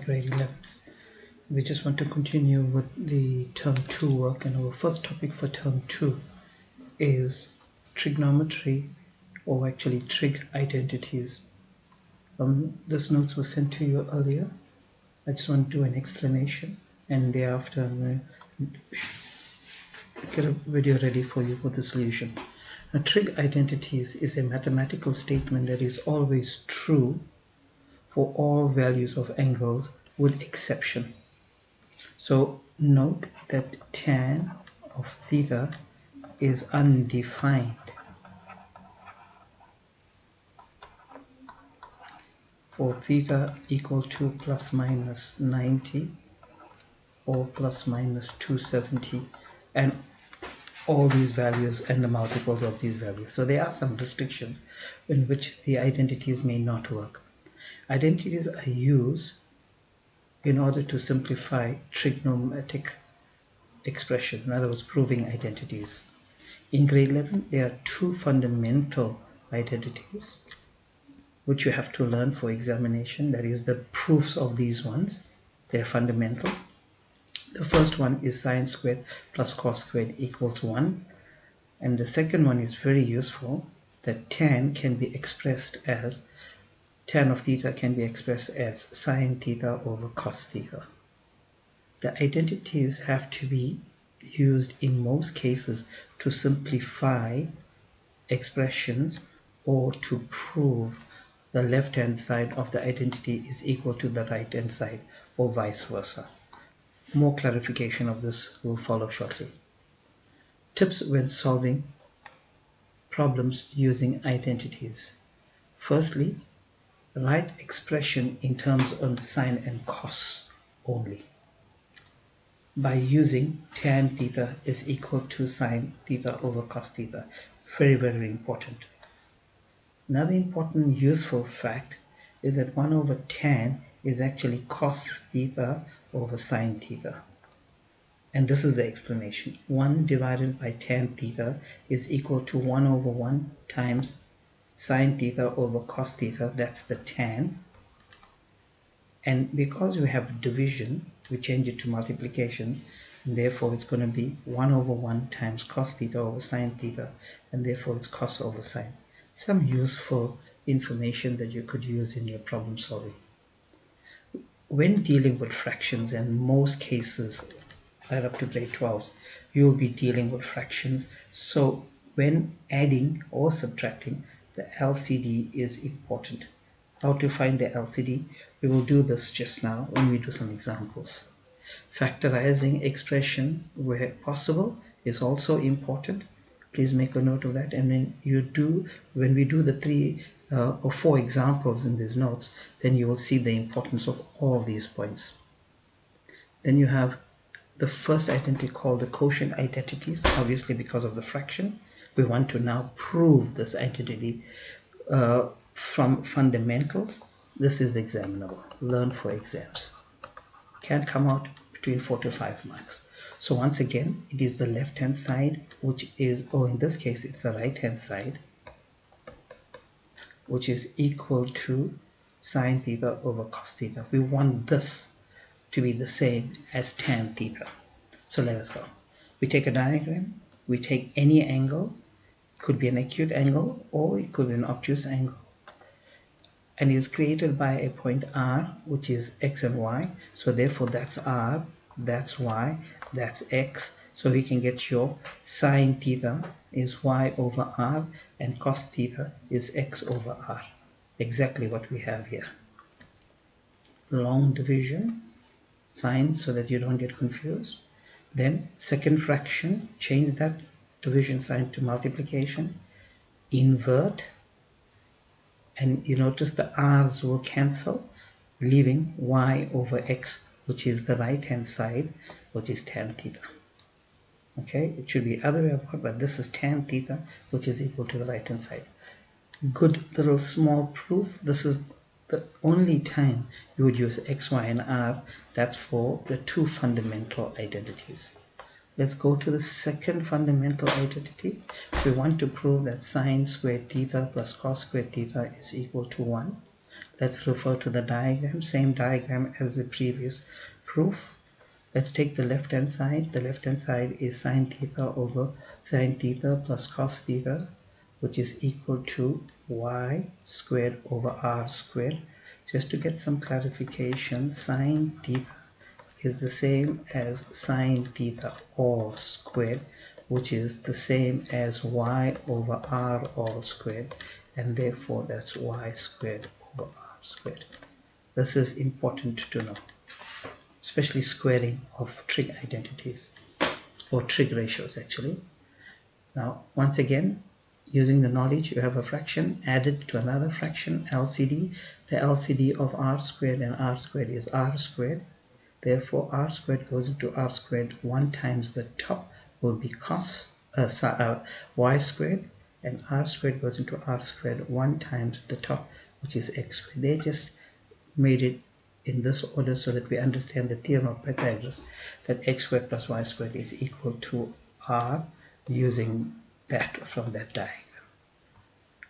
grade 11s. We just want to continue with the term 2 work, and our first topic for term 2 is trigonometry, or actually trig identities. This notes was sent to you earlier. I just want to do an explanation, and thereafter I'm going to get a video ready for you for the solution. Now, trig identities is a mathematical statement that is always true for all values of angles with exception. So note that tan of theta is undefined for theta equal to plus minus 90 or plus minus 270 and all these values and the multiples of these values. So there are some restrictions in which the identities may not work. Identities are used in order to simplify trigonometric expression, in other words, proving identities. In grade 11, there are two fundamental identities which you have to learn for examination. That is the proofs of these ones. They are fundamental. The first one is sine squared plus cos squared equals 1. And the second one is very useful, that tan can be expressed as tan of theta can be expressed as sine theta over cos theta. The identities have to be used in most cases to simplify expressions or to prove the left hand side of the identity is equal to the right hand side or vice versa. More clarification of this will follow shortly. Tips when solving problems using identities. Firstly, write expression in terms of sine and cos only by using tan theta is equal to sine theta over cos theta. Very, very important. Another important useful fact is that 1 over tan is actually cos theta over sine theta. And this is the explanation. 1 divided by tan theta is equal to 1 over 1 times sine theta over cos theta, that's the tan. And because we have division, we change it to multiplication, and therefore it's going to be 1 over 1 times cos theta over sine theta, and therefore it's cos over sine. Some useful information that you could use in your problem solving. When dealing with fractions, and most cases right up to grade 12s, you will be dealing with fractions. So when adding or subtracting, the LCD is important. How to find the LCD? We will do this just now when we do some examples. Factorizing expression where possible is also important. Please make a note of that. And when we do the 3 or 4 examples in these notes, then you will see the importance of all these points. Then you have the first identity called the quotient identities, obviously because of the fraction. We want to now prove this identity from fundamentals. This is examinable. Learn for exams. Can come out between 4 to 5 marks. So once again, it is the left hand side, which is, or in this case, it's the right hand side, which is equal to sine theta over cos theta. We want this to be the same as tan theta. So let us go. We take a diagram. We take any angle. It could be an acute angle or it could be an obtuse angle. And it is created by a point R, which is x and y. So therefore that's R, that's y, that's x. So we can get your sine theta is y over r and cos theta is x over r. Exactly what we have here. Long division sign so that you don't get confused. Then second fraction, change that division sign to multiplication. Invert. And you notice the r's will cancel, leaving y over x, which is the right hand side, which is tan theta. Okay, it should be other way about, but this is tan theta, which is equal to the right hand side. Good little small proof. This is the only time you would use x, y, and r. That's for the two fundamental identities. Let's go to the second fundamental identity. We want to prove that sine squared theta plus cos squared theta is equal to 1. Let's refer to the diagram, same diagram as the previous proof. Let's take the left hand side. The left hand side is sine theta over sine theta plus cos theta, which is equal to y squared over r squared. Just to get some clarification, sine theta is the same as sine theta all squared, which is the same as y over r all squared, and therefore that's y squared over r squared. This is important to know, especially squaring of trig identities, or trig ratios actually. Now once again, using the knowledge, you have a fraction added to another fraction, LCD. The LCD of r squared and r squared is r squared. Therefore r squared goes into r squared 1 times the top will be cos y squared, and r squared goes into r squared 1 times the top, which is x squared. They just made it in this order so that we understand the theorem of Pythagoras, that x squared plus y squared is equal to r, using that from that diagram.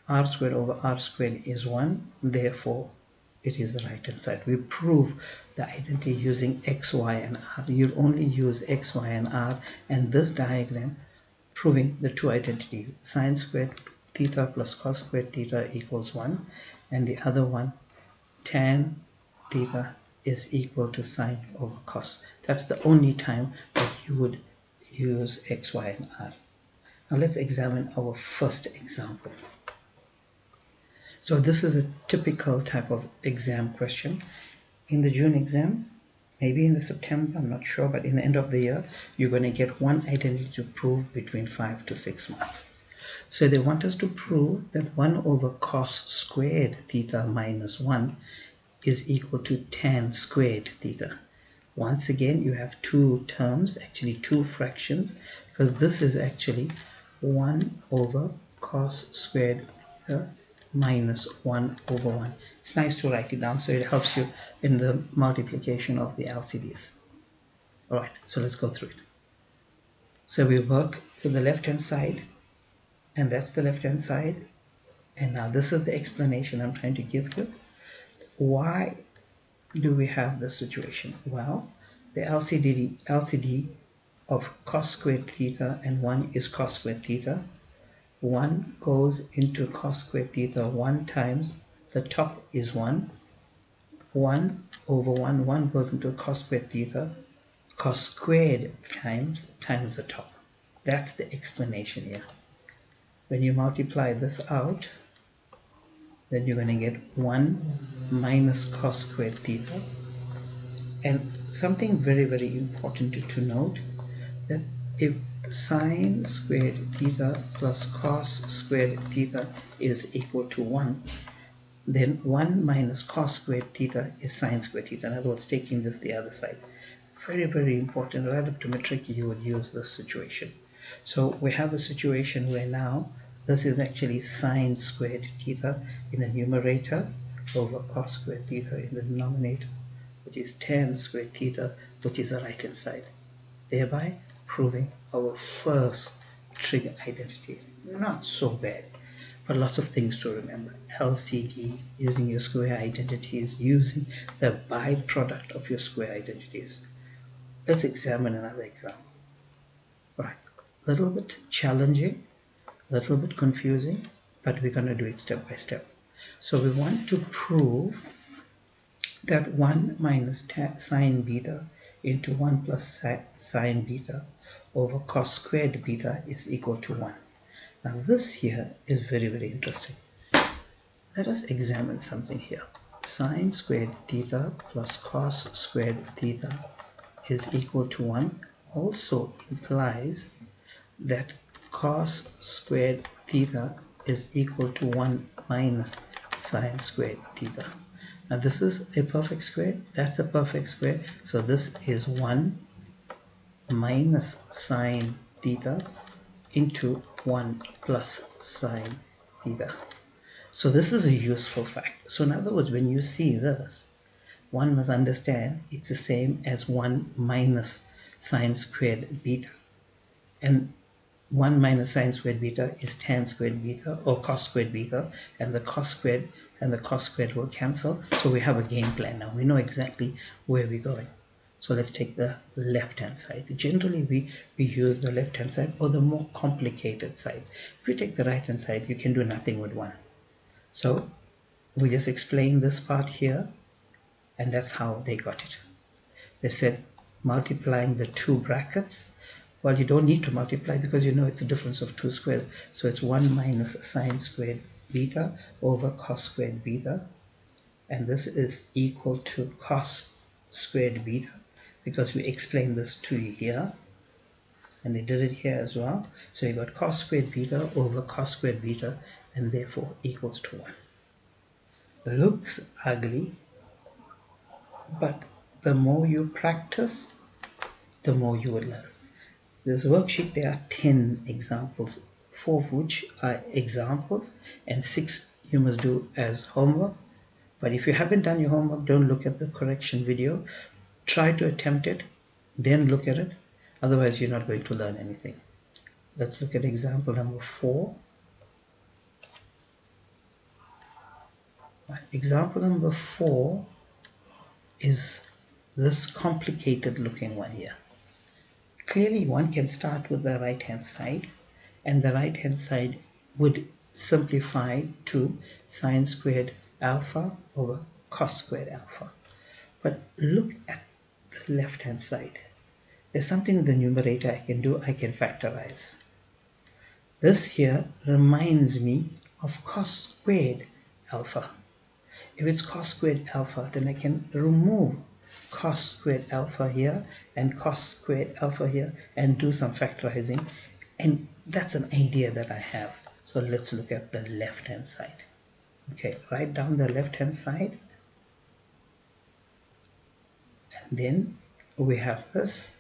R squared over r squared is 1, therefore it is the right hand side. We prove the identity using x, y and r. You'll only use x, y and r and this diagram, proving the two identities, sine squared theta plus cos squared theta equals 1, and the other one, tan theta is equal to sine over cos. That's the only time that you would use x, y and r. Now let's examine our first example. So this is a typical type of exam question. In the June exam, maybe in the September, I'm not sure, but in the end of the year, you're going to get one identity to prove between 5 to 6 marks. So they want us to prove that 1 over cos squared theta minus 1 is equal to tan squared theta. Once again, you have two terms, actually two fractions, because this is actually 1 over cos squared theta minus 1 over 1. It's nice to write it down so it helps you in the multiplication of the LCDs. Alright, so let's go through it. So we work with the left hand side, and that's the left hand side, and now this is the explanation I'm trying to give you. Why do we have this situation? Well, the LCD of cos squared theta and 1 is cos squared theta. 1 goes into cos squared theta 1 times, the top is 1. 1 over 1, 1 goes into cos squared theta, cos squared times the top. That's the explanation here. When you multiply this out, then you're going to get 1 minus cos squared theta. And something very, very important to note, that if sine squared theta plus cos squared theta is equal to 1, then 1 minus cos squared theta is sine squared theta. In other words, taking this the other side. Very, very important. Right up to metric, you would use this situation. So we have a situation where now this is actually sine squared theta in the numerator over cos squared theta in the denominator, which is tan squared theta, which is the right hand side, thereby proving our first trig identity. Not so bad, but lots of things to remember. LCD, using your square identities, using the byproduct of your square identities. Let's examine another example. Right, a little bit challenging, a little bit confusing, but we're going to do it step by step. So we want to prove that 1 minus sine beta into 1 plus sine beta over cos squared beta is equal to 1. Now this here is very, very interesting. Let us examine something here. Sine squared theta plus cos squared theta is equal to 1 also implies that cos squared theta is equal to 1 minus sine squared theta. Now this is a perfect square, that's a perfect square, so this is 1 minus sine theta into 1 plus sine theta. So this is a useful fact. So in other words, when you see this, one must understand it's the same as 1 minus sine squared beta, and 1 minus sine squared beta is tan squared beta or cos squared beta, and the cos squared and the cos squared will cancel. So we have a game plan now. We know exactly where we're going. So let's take the left hand side. Generally we use the left hand side or the more complicated side. If you take the right hand side, you can do nothing with 1. So we just explain this part here, and that's how they got it. They said multiplying the two brackets. Well, you don't need to multiply because you know it's a difference of 2 squares. So it's 1 minus sine squared beta over cos squared beta. And this is equal to cos squared beta, because we explained this to you here. And they did it here as well. So you got cos squared beta over cos squared beta, and therefore equals to 1. Looks ugly, but the more you practice, the more you will learn. This worksheet, there are 10 examples, 4 of which are examples and 6 you must do as homework. But if you haven't done your homework, don't look at the correction video. Try to attempt it, then look at it. Otherwise, you're not going to learn anything. Let's look at example number 4. Example number 4 is this complicated looking one here. Clearly, one can start with the right hand side, and the right hand side would simplify to sine squared alpha over cos squared alpha. But look at the left hand side. There's something in the numerator I can do. I can factorize. This here reminds me of cos squared alpha. If it's cos squared alpha, then I can remove cos squared alpha here and cos squared alpha here and do some factorizing, and that's an idea that I have. So let's look at the left hand side. Okay, write down the left hand side, and then we have this.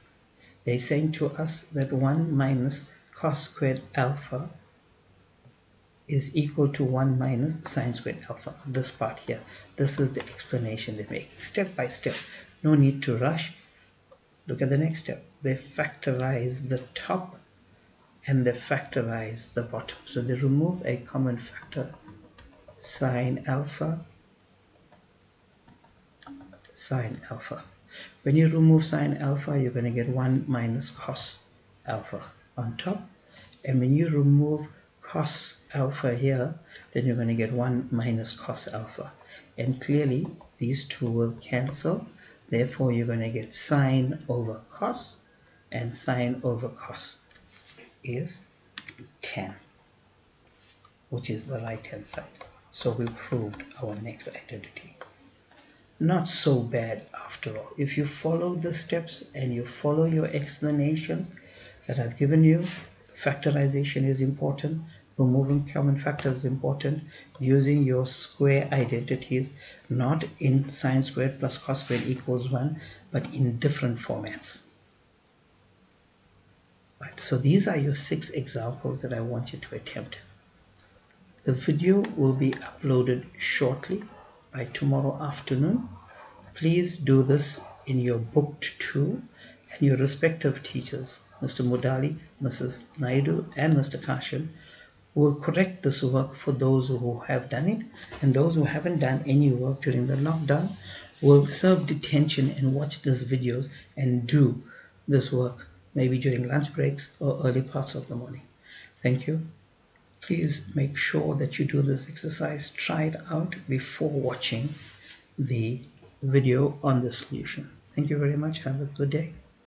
They're saying to us that 1 minus cos squared alpha is equal to 1 minus sine squared alpha. This part here, this is the explanation they make step by step. No need to rush. Look at the next step. They factorize the top and they factorize the bottom. So they remove a common factor, sine alpha, sine alpha. When you remove sine alpha, you're going to get 1 minus cos alpha on top. And when you remove cos alpha here, then you're going to get 1 minus cos alpha. And clearly, these two will cancel. Therefore, you're going to get sine over cos, and sine over cos is 10, which is the right hand side. So we proved our next identity. Not so bad after all. If you follow the steps and you follow your explanations that I've given you, factorization is important, removing common factors is important, using your square identities, not in sine squared plus cos squared equals 1, but in different formats. Right, so these are your 6 examples that I want you to attempt. The video will be uploaded shortly, by tomorrow afternoon. Please do this in your booked 2 and your respective teachers, Mr. Mudali, Mrs. Naidu, and Mr. Kashan, will correct this work for those who have done it, and those who haven't done any work during the lockdown will serve detention and watch these videos and do this work maybe during lunch breaks or early parts of the morning. Thank you. Please make sure that you do this exercise, try it out before watching the video on the solution. Thank you very much. Have a good day.